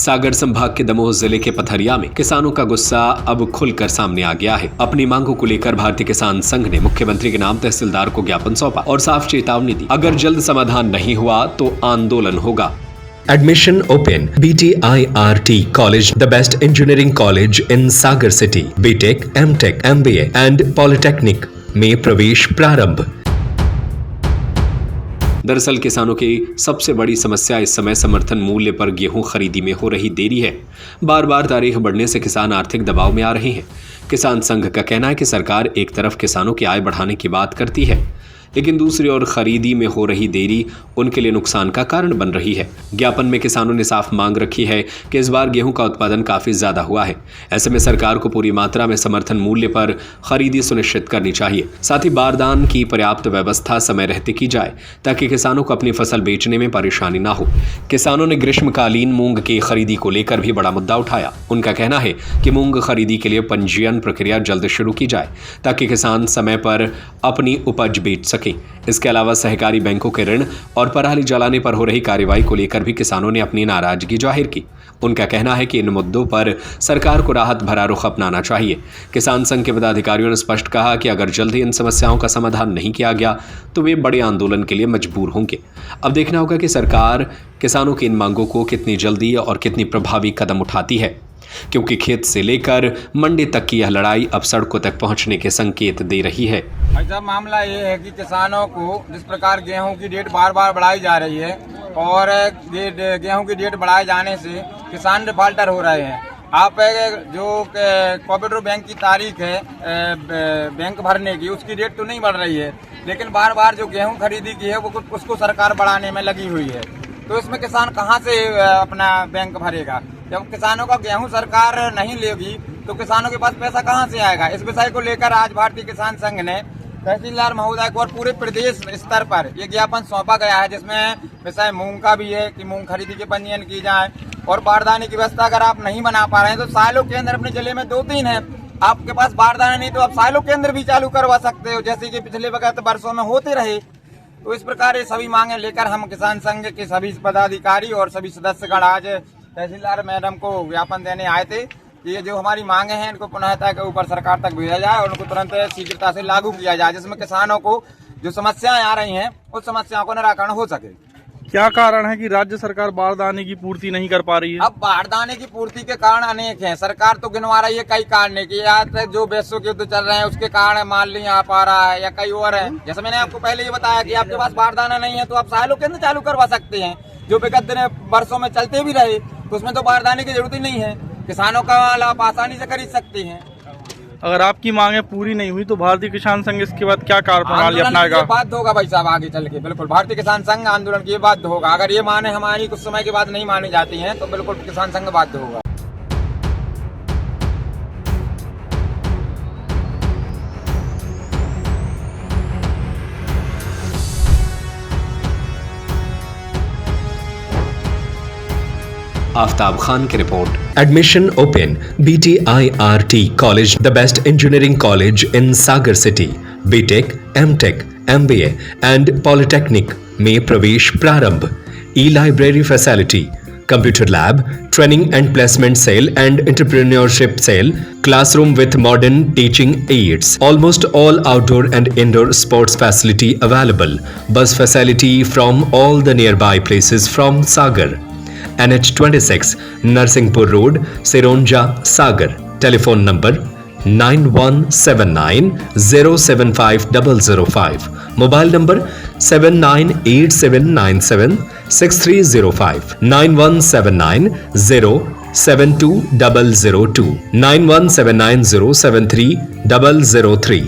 सागर संभाग के दमोह जिले के पथरिया में किसानों का गुस्सा अब खुलकर सामने आ गया है। अपनी मांगों को लेकर भारतीय किसान संघ ने मुख्यमंत्री के नाम तहसीलदार को ज्ञापन सौंपा और साफ चेतावनी दी, अगर जल्द समाधान नहीं हुआ तो आंदोलन होगा। Admission open. BTIRT College, the best engineering college in Sagar City. BTech, MTech, MBA and Polytechnic में प्रवेश प्रारंभ। दरअसल किसानों की सबसे बड़ी समस्या इस समय समर्थन मूल्य पर गेहूं खरीदी में हो रही देरी है। बार बार तारीख बढ़ने से किसान आर्थिक दबाव में आ रहे हैं। किसान संघ का कहना है कि सरकार एक तरफ किसानों की आय बढ़ाने की बात करती है, लेकिन दूसरी ओर खरीदी में हो रही देरी उनके लिए नुकसान का कारण बन रही है। ज्ञापन में किसानों ने साफ मांग रखी है कि इस बार गेहूं का उत्पादन काफी ज्यादा हुआ है। ऐसे में सरकार को पूरी मात्रा में समर्थन मूल्य पर खरीदी सुनिश्चित करनी चाहिए। साथ ही बारदान की पर्याप्त व्यवस्था समय रहते की जाए ताकि किसानों को अपनी फसल बेचने में परेशानी न हो। किसानों ने ग्रीष्मकालीन मूंग की खरीदी को लेकर भी बड़ा मुद्दा उठाया। उनका कहना है कि मूंग खरीदी के लिए पंजीयन प्रक्रिया जल्द शुरू की जाए ताकि किसान समय पर अपनी उपज बेच सके। इसके अलावा सहकारी बैंकों के ऋण और पराली जलाने पर हो रही कार्रवाई को लेकर भी किसानों ने अपनी नाराजगी जाहिर की। उनका कहना है कि इन मुद्दों पर सरकार को राहत भरा रुख अपनाना चाहिए। किसान संघ के पदाधिकारियों ने स्पष्ट कहा कि अगर जल्द ही इन समस्याओं का समाधान नहीं किया गया तो वे बड़े आंदोलन के लिए मजबूर होंगे। अब देखना होगा कि सरकार किसानों की इन मांगों को कितनी जल्दी और कितनी प्रभावी कदम उठाती है, क्योंकि खेत से लेकर मंडी तक की यह लड़ाई अब सड़कों तक पहुंचने के संकेत दे रही है। ऐसा मामला ये है कि किसानों को जिस प्रकार गेहूं की डेट बार बार बढ़ाई जा रही है और गेहूं की डेट बढ़ाए जाने से किसान डिफाल्टर हो रहे हैं। आप जो कोऑपरेटिव बैंक की तारीख है बैंक भरने की, उसकी डेट तो नहीं बढ़ रही है, लेकिन बार बार जो गेहूं खरीदी की है वो उसको सरकार बढ़ाने में लगी हुई है। तो इसमें किसान कहाँ से अपना बैंक भरेगा? जब किसानों का गेहूं सरकार नहीं लेगी तो किसानों के पास पैसा कहां से आएगा? इस विषय को लेकर आज भारतीय किसान संघ ने तहसीलदार महोदय को और पूरे प्रदेश स्तर पर ये ज्ञापन सौंपा गया है, जिसमें विषय मूंग का भी है कि मूंग खरीदी के पंजीयन की जाए और बारदाने की व्यवस्था अगर आप नहीं बना पा रहे हैं तो साइलो केंद्र अपने जिले में 2-3 है। आपके पास बारदाना नहीं तो आप साइलो केंद्र भी चालू करवा सकते हो, जैसे कि पिछले वक्त वर्षों में होते रहे। तो इस प्रकार ये सभी मांगे लेकर हम किसान संघ के सभी पदाधिकारी और सभी सदस्यगण आज तहसीलदार मैडम को ज्ञापन देने आए थे कि ये जो हमारी मांगे हैं इनको पुनः के ऊपर सरकार तक भेजा जाए और उनको तुरंत शीघ्रता से लागू किया जाए, जिसमें किसानों को जो समस्याएं आ रही हैं उस समस्याओं को निराकरण हो सके। क्या कारण है कि राज्य सरकार बारदाने की पूर्ति नहीं कर पा रही है? अब बारदाने की पूर्ति के कारण अनेक हैं। सरकार तो गिनवा रही है कई कारण की, या जो वैश्विक के युद्ध चल रहे हैं उसके कारण माल नहीं आ पा रहा है, या कई और है। जैसे मैंने आपको पहले ये बताया कि आपके पास बारदाना नहीं है तो आप साइलो केंद्र चालू करवा सकते हैं, जो विगत दिन वर्षों में चलते भी रहे, तो उसमें तो बारदाने की जरूरत ही नहीं है। किसानों का माल आप आसानी से खरीद सकते हैं। अगर आपकी मांगे पूरी नहीं हुई तो भारतीय किसान संघ इसके बाद क्या कार्यप्रणाली अपनाएगा? बात होगा भाई साहब आगे चल के, बिल्कुल भारतीय किसान संघ आंदोलन की बात होगा। अगर ये माने हमारी कुछ समय के बाद नहीं मानी जाती हैं तो बिल्कुल किसान संघ बाध्य होगा। आफ्ताब खान की report. Admission open. BTIRT College, the best engineering college in Sagar City. BTech, MTech, MBA and Polytechnic में प्रवेश प्रारंभ। E-library facility, computer lab, training and placement cell and entrepreneurship cell, classroom with modern teaching aids, almost all outdoor and indoor sports facility available, bus facility from all the nearby places from Sagar. NH26 Narsinghpur Road, Sironja, Sagar. Telephone number 9179075005. Mobile number 7987976305. 9179072002. 9179073003.